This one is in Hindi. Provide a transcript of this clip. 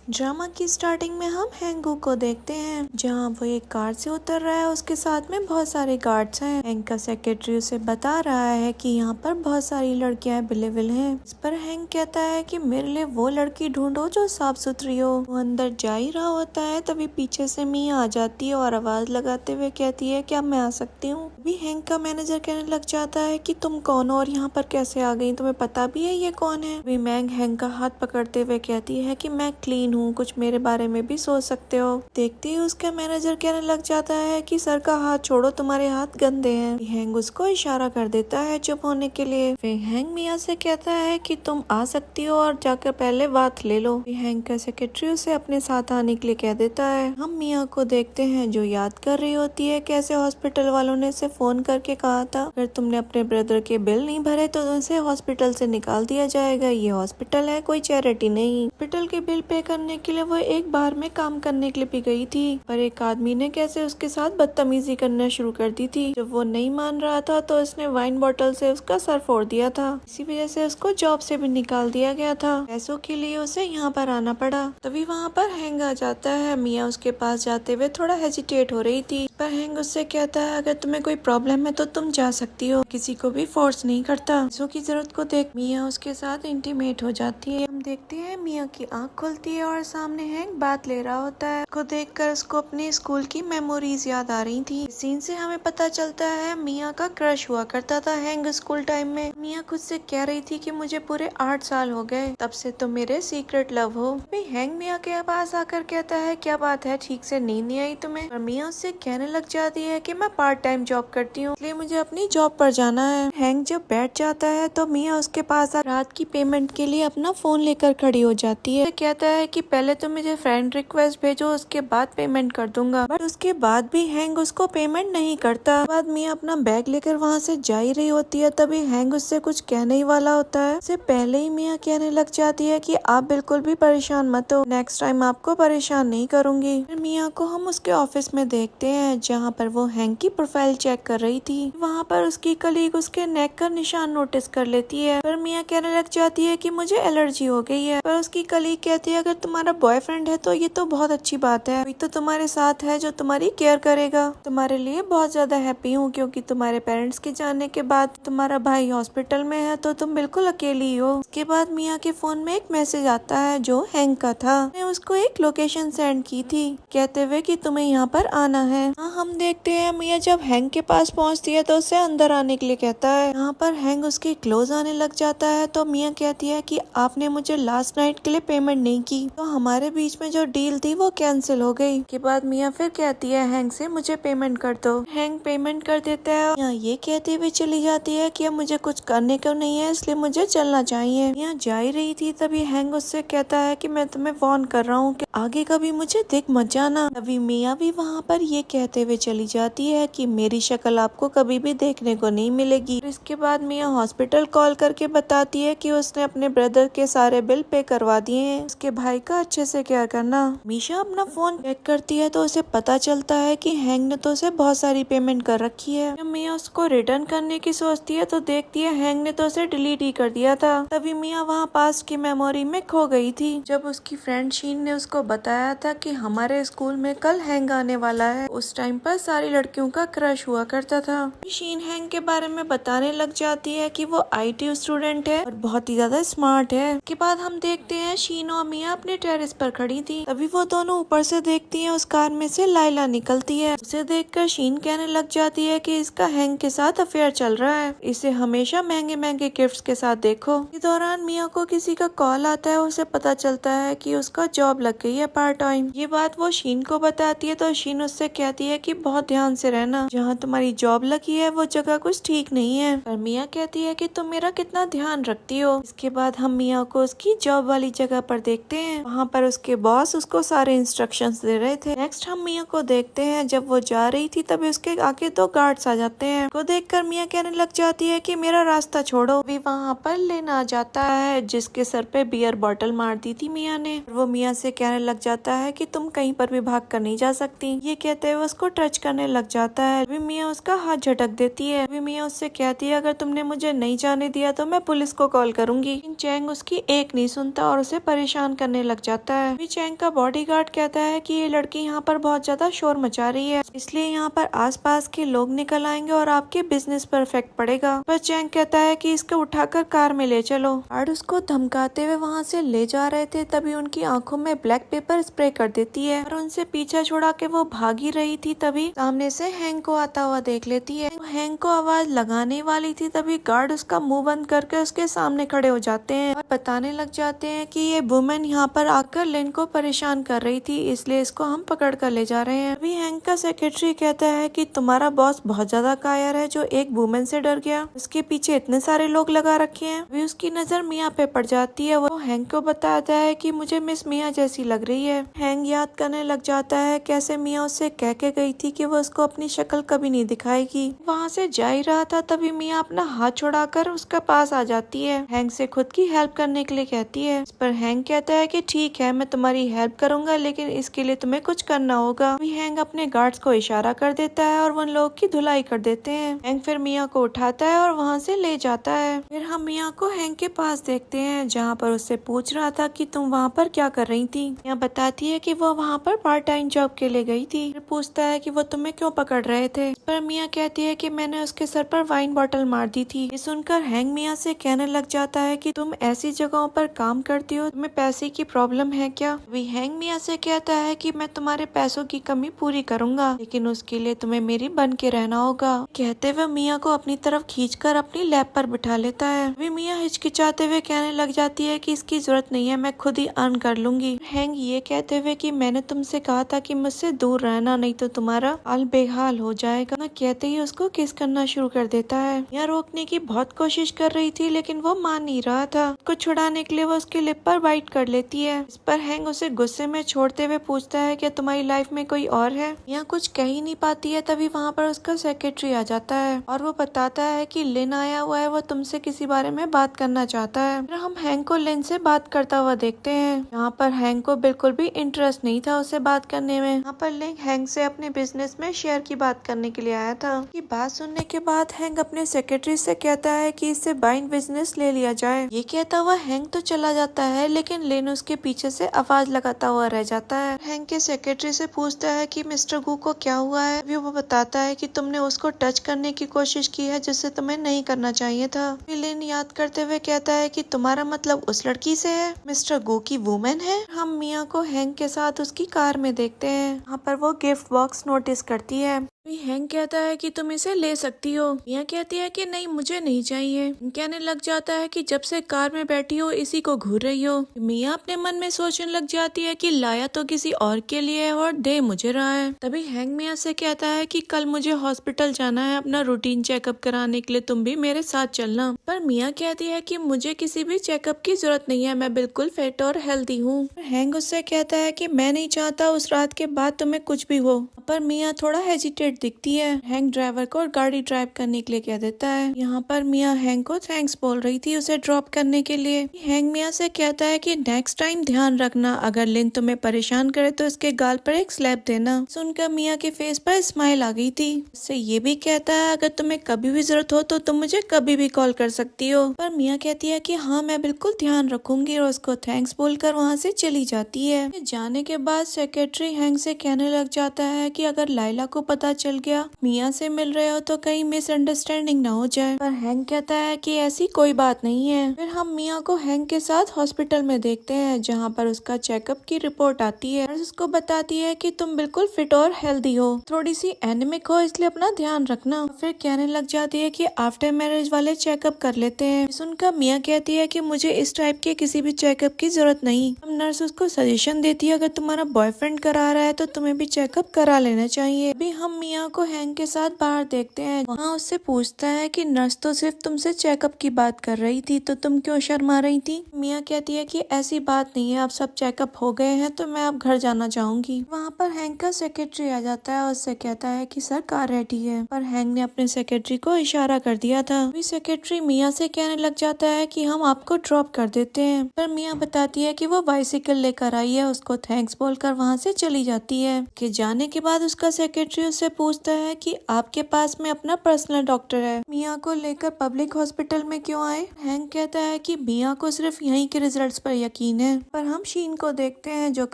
ड्रामा की स्टार्टिंग में हम हैंगू को देखते हैं जहां वो एक कार से उतर रहा है। उसके साथ में बहुत सारे गार्ड्स हैं। हैंग का सेक्रेटरी उसे बता रहा है कि यहाँ पर बहुत सारी लड़कियां अवेलेबल हैं। इस पर हैंग कहता है कि मेरे लिए वो लड़की ढूंढो जो साफ सुथरी हो। वो अंदर जा ही रहा होता है तभी पीछे से मिया आ जाती है और आवाज लगाते हुए कहती है क्या मैं आ सकती हूँ। अभी हैंग का मैनेजर कहने लग जाता है कि तुम कौन हो और यहाँ पर कैसे आ गई, तुम्हें पता भी है ये कौन है। अभी मैंग हैंग का हाथ पकड़ते हुए कहती है कि मैं क्लीन हूँ, कुछ मेरे बारे में भी सोच सकते हो। देखते ही उसका मैनेजर कहने लग जाता है कि सर का हाथ छोड़ो, तुम्हारे हाथ गंदे हैं। हैंग उसको इशारा कर देता है चुप होने के लिए। फिर हैंग मिया से कहता है कि तुम आ सकती हो और जाकर पहले बात ले लो। हैंग का सेक्रेटरी उसे अपने साथ आने के लिए कह देता है। हम मिया को देखते हैं जो याद कर रही होती है कैसे हॉस्पिटल वालों ने इसे फोन करके कहा था अगर तुमने अपने ब्रदर के बिल नहीं भरे तो उसे हॉस्पिटल से निकाल दिया जाएगा। ये हॉस्पिटल है, कोई चैरिटी नहीं। हॉस्पिटल के बिल पे करने के लिए वो एक बार में काम करने के लिए भी गई थी, पर एक आदमी ने कैसे उसके साथ बदतमीजी करना शुरू कर दी थी। जब वो नहीं मान रहा था तो उसने वाइन बोतल से उसका सर फोड़ दिया था। इसी वजह से उसको जॉब से भी निकाल दिया गया था। पैसों के लिए उसे यहाँ पर आना पड़ा। तभी वहाँ पर हैंग आ जाता है। मिया उसके पास जाते हुए थोड़ा हेजिटेट हो रही थी, पर हैंग उससे कहता है अगर तुम्हें कोई प्रॉब्लम है तो तुम जा सकती हो, किसी को भी फोर्स नहीं करता। पैसों की जरूरत को देख मिया उसके साथ इंटीमेट हो जाती है। हम देखते हैं मिया की आँख खुलती है और सामने हैंग बात ले रहा होता है। उसको देखकर उसको अपने स्कूल की मेमोरीज याद आ रही थी। इस सीन से हमें पता चलता है मिया का क्रश हुआ करता था हैंग स्कूल टाइम में। मिया खुद से कह रही थी कि मुझे पूरे 8 साल हो गए, तब से तो मेरे सीक्रेट लव हो। हैंग मिया के पास आकर कहता है क्या बात है, ठीक से नींद नहीं आई तुम्हें। और मिया उससे कहने लग जाती है कि मैं पार्ट टाइम जॉब करती हूँ इसलिए मुझे अपनी जॉब पर जाना है। हैंग जब बैठ जाता है तो मिया उसके पास रात की पेमेंट के लिए अपना फोन लेकर खड़ी हो जाती है। कहता है कि पहले तो मुझे फ्रेंड रिक्वेस्ट भेजो, उसके बाद पेमेंट कर दूंगा। बट उसके बाद भी हैंग उसको पेमेंट नहीं करता। बाद मिया अपना बैग लेकर वहाँ से जा ही रही होती है तभी हैंग उससे कुछ कहने ही वाला होता है। उससे पहले ही मिया कहने लग जाती है कि आप बिल्कुल भी परेशान मत हो, नेक्स्ट टाइम आपको परेशान नहीं करूंगी। फिर मिया को हम उसके ऑफिस में देखते हैं जहाँ पर वो हैंग की प्रोफाइल चेक कर रही थी। वहाँ पर उसकी कलीग उसके नेक का निशान नोटिस कर लेती है। फिर मिया कहने लग जाती है कि मुझे एलर्जी हो गई है। पर उसकी कलीग कहती है अगर तुम्हारा बॉयफ्रेंड है तो ये तो बहुत अच्छी बात है, अभी तो तुम्हारे साथ है जो तुम्हारी केयर करेगा। तुम्हारे लिए बहुत ज्यादा हैप्पी हूँ क्योंकि तुम्हारे पेरेंट्स के जाने के बाद तुम्हारा भाई हॉस्पिटल में है तो तुम बिल्कुल अकेली हो। उसके बाद मिया के फोन में एक मैसेज आता है जो हैंग का था। उसने उसको एक लोकेशन सेंड की थी कहते हुए कि तुम्हें यहाँ पर आना है। हाँ, हम देखते हैं मिया जब हैंग के पास पहुँचती है तो उसे अंदर आने के लिए कहता है। यहाँ पर हैंग उसके क्लोज आने लग जाता है तो मिया कहती है कि आपने मुझे लास्ट नाइट के लिए पेमेंट नहीं की तो हमारे बीच में जो डील थी वो कैंसिल हो गई। के बाद मिया फिर कहती है हैंग से मुझे पेमेंट कर दो। हैंग पेमेंट कर देता है। मिया ये कहती हुई चली जाती है कि अब मुझे कुछ करने को नहीं है इसलिए मुझे चलना चाहिए। मिया जा ही रही थी तभी हैंग उससे कहता है कि मैं तुम्हें वार्न कर रहा हूँ कि आगे कभी मुझे दिख मत जाना। तभी मिया भी वहाँ पर ये कहते हुए चली जाती है कि मेरी शक्ल आपको कभी भी देखने को नहीं मिलेगी। इसके बाद मिया हॉस्पिटल कॉल करके बताती है कि उसने अपने ब्रदर के सारे बिल पे करवा दिए हैं, उसके भाई का अच्छे से केयर करना। मीशा अपना फोन चेक करती है तो उसे पता चलता है कि हैंग ने तो उसे बहुत सारी पेमेंट कर रखी है। जब मिया उसको रिटर्न करने की सोचती है तो देखती है हैंग ने तो उसे डिलीट ही कर दिया था। तभी मिया वहाँ पास की मेमोरी में खो गई थी जब उसकी फ्रेंड शीन ने उसको बताया था कि हमारे स्कूल में कल हैंग आने वाला है। उस टाइम पर सारी लड़कियों का क्रश हुआ करता था। शीन हैंग के बारे में बताने लग जाती है कि वो IT स्टूडेंट है और बहुत ही ज्यादा स्मार्ट है। के बाद हम देखते हैं शीन और मिया अपने टेरेस पर खड़ी थी। तभी वो दोनों ऊपर से देखती हैं उस कार में से लाइला निकलती है। उसे देखकर शीन कहने लग जाती है कि इसका हैंग के साथ अफेयर चल रहा है, इसे हमेशा महंगे महंगे गिफ्ट्स के साथ देखो। इस दौरान मिया को किसी का कॉल आता है। उसे पता चलता है कि उसका जॉब लग गई है पार्ट टाइम। ये बात वो शीन को बताती है तो शीन उससे कहती है कि बहुत ध्यान से रहना, जहाँ तुम्हारी जॉब लगी है वो जगह कुछ ठीक नहीं है। पर मिया कहती है कि तुम मेरा कितना ध्यान रखती हो। इसके बाद हम मिया को उसकी जॉब वाली जगह पर देखते हैं। वहाँ पर उसके बॉस उसको सारे इंस्ट्रक्शंस दे रहे थे। नेक्स्ट हम मिया को देखते हैं, जब वो जा रही थी तभी उसके आगे 2 गार्ड्स आ जाते हैं। को देखकर मिया कहने लग जाती है कि मेरा रास्ता छोड़ो। भी वहाँ पर लेना आ जाता है जिसके सर पे बियर बॉटल मार दी थी मिया ने। वो मिया से कहने लग जाता है कि तुम कहीं पर भी भाग कर नहीं जा सकती। ये कहते हुए उसको टच करने लग जाता है। भी मिया उसका हाथ झटक देती है। भी मिया उससे कहती है अगर तुमने मुझे नहीं जाने दिया तो मैं पुलिस को कॉल करूंगी। लेकिन चैंग उसकी एक नहीं सुनता और उसे परेशान करने लग जाता है। भी चैंग का बॉडीगार्ड कहता है कि ये लड़की यहाँ पर बहुत ज्यादा शोर मचा रही है, इसलिए यहाँ पर आसपास के लोग निकल आएंगे और आपके बिजनेस पर इफेक्ट पड़ेगा। पर चैंग कहता है कि इसको उठाकर कार में ले चलो। गार्ड उसको धमकाते हुए वहाँ से ले जा रहे थे, तभी उनकी आंखों में ब्लैक पेपर स्प्रे कर देती है और उनसे पीछा छुड़ा के वो भागी रही थी। तभी सामने से हैंक को आता हुआ देख लेती है। हैंक को आवाज लगाने वाली थी, तभी गार्ड उसका मुंह बंद करके उसके सामने खड़े हो जाते हैं और बताने लग जाते हैं कि ये वुमेन यहाँ पर आकर लिन को परेशान कर रही थी, इसलिए इसको हम पकड़ कर ले जा रहे हैं। अभी हैंक का सेक्रेटरी कहता है कि तुम्हारा बॉस बहुत ज्यादा कायर है जो एक वुमेन से डर गया, उसके पीछे इतने सारे लोग लगा रखे हैं। अभी उसकी नजर मिया पे पड़ जाती है। वो हैंक को बताता है कि मुझे मिस मिया जैसी लग रही है। हैंक याद करने लग जाता है कैसे मिया उससे कह के गई थी कि वो उसको अपनी शक्ल कभी नहीं दिखाएगी। वहाँ से जा ही रहा था तभी मिया अपना हाथ छुड़ाकर उसके पास आ जाती है। हैंक से खुद की हेल्प करने के लिए कहती है। इस पर हैंक कहता है कि ठीक है मैं तुम्हारी हेल्प करूंगा, लेकिन इसके लिए तुम्हें कुछ करना होगा। अभी हैंक अपने गार्ड्स को इशारा कर देता है और उन लोग की धुलाई कर देते हैं। हैंक फिर मिया को उठाता है और वहाँ से ले जाता है। फिर हम मिया को हैंक के पास देखते हैं जहाँ पर उससे पूछ रहा था कि तुम वहाँ पर क्या कर रही थी। मिया बताती है कि वो वहाँ पर पार्ट टाइम जॉब के लिए गई थी। फिर पूछता है कि वो तुम्हें क्यों पकड़ रहे थे। इस पर मिया कहती है कि मैंने उसके सर पर वाइन बॉटल मार दी थी। ये सुनकर हैंक मिया से कहने लग जाता है कि तुम ऐसी जगहों पर काम करती हो, तुम्हें पैसे की प्रॉब्लम है क्या। अभी हैंक मिया से कहता है कि मैं तुम्हारे पैसों की कमी पूरी करूंगा, लेकिन उसके लिए तुम्हें मेरी बन के रहना होगा। कहते हुए मिया को अपनी तरफ खींचकर अपनी लैब पर बिठा लेता है। अभी मिया हिचकिचाते हुए कहने लग जाती है कि इसकी जरूरत नहीं है, मैं खुद ही अर्न कर लूंगी। हैंक ये कहते हुए कि मैंने तुमसे कहा था कि मुझसे दूर रहना, नहीं तो तुम्हारा हाल बेहाल हो जाएगा। ना कहते ही उसको किस करना शुरू कर देता है। मिया रोकने की बहुत कोशिश कर रही थी लेकिन वो मान नहीं रहा था। उसको छुड़ाने के लिए वो उसके लिप पर बाइट कर लेती है। इस पर हैंक उसे गुस्से में छोड़ते हुए पूछता है क्या तुम्हारी लाइफ में कोई और है। यहाँ कुछ कह ही नहीं पाती है तभी वहाँ पर उसका सेक्रेटरी आ जाता है और वो बताता है कि लिन आया हुआ है, वो तुमसे किसी बारे में बात करना चाहता है। फिर हम हैंक को लिन से बात करता हुआ देखते हैं। यहाँ पर हैंक को बिल्कुल भी इंटरेस्ट नहीं था उससे बात करने में। यहाँ पर लिन हैंक से अपने बिजनेस में शेयर की बात करने के लिए आया था। की बात सुनने के बाद हैंक अपने सेक्रेटरी से कहता है कि इससे बाइंग बिजनेस ले लिया जाए। ये कहता हुआ हैंक तो चला जाता है लेकिन लिन उसके पीछे से आवाज लगाता हुआ रह जाता है। हैंक के सेक्रेटरी से पूछता है कि मिस्टर गू को क्या हुआ है। वो बताता है कि तुमने उसको टच करने की कोशिश की है जिससे तुम्हें नहीं करना चाहिए था। लिन याद करते हुए कहता है कि तुम्हारा मतलब उस लड़की से है, मिस्टर गू की वुमेन है। हम मिया को हैंक के साथ उसकी कार में देखते हैं। यहाँ पर वो गिफ्ट बॉक्स नोटिस करती है। हैंक कहता है कि तुम इसे ले सकती हो। मिया कहती है कि नहीं मुझे नहीं चाहिए। कहने लग जाता है कि जब से कार में बैठी हो इसी को घूर रही हो। मिया अपने मन में सोचने लग जाती है कि लाया तो किसी और के लिए है और दे मुझे रहा है। तभी हैंक मिया से कहता है कि कल मुझे हॉस्पिटल जाना है अपना रूटीन चेकअप कराने के लिए, तुम भी मेरे साथ चलना। पर मिया कहती है कि मुझे किसी भी चेकअप की जरूरत नहीं है, मैं बिल्कुल फिट और हेल्दी हूँ। हैंक उससे कहता है कि मैं नहीं चाहता उस रात के बाद तुम्हें कुछ भी हो। पर मिया थोड़ा हेजिटेट दिखती है। हैंक ड्राइवर को गाड़ी ड्राइव करने के लिए कह देता है। यहाँ पर मिया हैंक को थैंक्स बोल रही थी उसे ड्रॉप करने के लिए। हैंक मिया से कहता है कि नेक्स्ट टाइम ध्यान रखना, अगर लिन तुम्हें परेशान करे तो इसके गाल पर एक स्लैप देना। सुनकर मिया के फेस पर स्माइल आ गई थी। उससे ये भी कहता है अगर तुम्हें कभी भी जरूरत हो तो तुम मुझे कभी भी कॉल कर सकती हो। पर मिया कहती है कि हाँ मैं बिल्कुल ध्यान रखूंगी और उसको थैंक्स बोलकर वहाँ से चली जाती है। जाने के बाद सेक्रेटरी हैंक से कहने लग जाता है कि अगर लाइला को पता चल गया मिया से मिल रहे हो तो कहीं मिसअंडरस्टैंडिंग ना हो जाए। पर हैंक कहता है कि ऐसी कोई बात नहीं है। फिर हम मिया को हैंक के साथ हॉस्पिटल में देखते हैं जहाँ पर उसका चेकअप की रिपोर्ट आती है और उसको बताती है कि तुम बिल्कुल फिट और हेल्दी हो, थोड़ी सी एनीमिक हो इसलिए अपना ध्यान रखना। फिर कहने लग जाती है कि आफ्टर मैरिज वाले चेकअप कर लेते हैं। सुनकर मिया कहती है कि मुझे इस टाइप के किसी भी चेकअप की जरूरत नहीं। हम नर्स उसको सजेशन देती है अगर तुम्हारा बॉयफ्रेंड करा रहा है तो तुम्हें भी चेकअप करा लेना चाहिए। अभी हम मिया को हैंक के साथ बाहर देखते हैं। वहाँ उससे पूछता है कि नर्स तो सिर्फ तुमसे चेकअप की बात कर रही थी, तो तुम क्यों शर्मा रही थी। मिया कहती है कि ऐसी बात नहीं है, अब सब चेकअप हो गए हैं तो मैं अब घर जाना चाहूंगी। वहाँ पर हैंक का सेक्रेटरी आ जाता है और उससे कहता है कि सर कार रेडी है, पर हैंक ने अपने सेक्रेटरी को इशारा कर दिया था। अभी सेक्रेटरी मिया से कहने लग जाता है कि हम आपको ड्रॉप कर देते हैं, पर मिया बताती है कि वो बाइसिकल लेकर आई है, उसको थैंक्स बोलकर वहाँ से चली जाती है। कि जाने के बाद उसका सेक्रेटरी उससे पूछता है कि आपके पास में अपना पर्सनल डॉक्टर है, मिया को लेकर पब्लिक हॉस्पिटल में क्यों आए। हैंक कहता है कि मिया को सिर्फ यहीं के रिजल्ट्स पर यकीन है। पर हम शीन को देखते हैं जो